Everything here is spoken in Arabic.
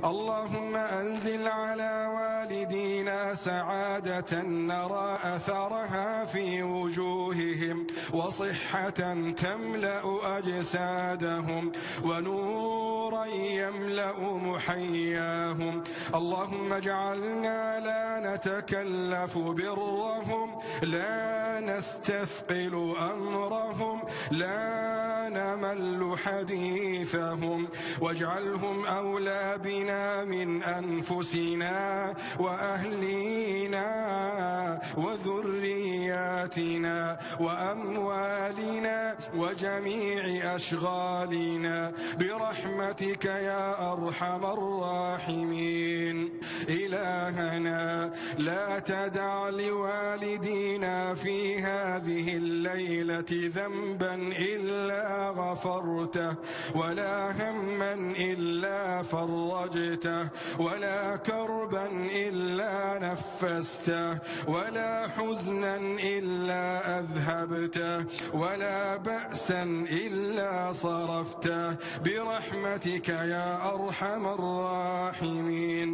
اللهم أنزل على والدينا سعادة نرى أثرها في وجوههم، وصحة تملأ أجسادهم، ونورا يملأ محياهم. اللهم اجعلنا لا نتكلف برهم، لا نستثقل أمرهم، لا نمل حديثهم، واجعلهم أولى بنا من أنفسنا وأهلينا وذرياتنا وأموالنا وجميع أشغالنا برحمتك يا أرحم الراحمين. إلهنا لا تدع لوالدينا في هذه الليلة ذنبا إلا غفرته، ولا هما إلا فرجته، ولا كربا إلا نفسته، ولا حزنا إلا أذهبته، ولا بأسا إلا صرفته برحمتك يا أرحم الراحمين.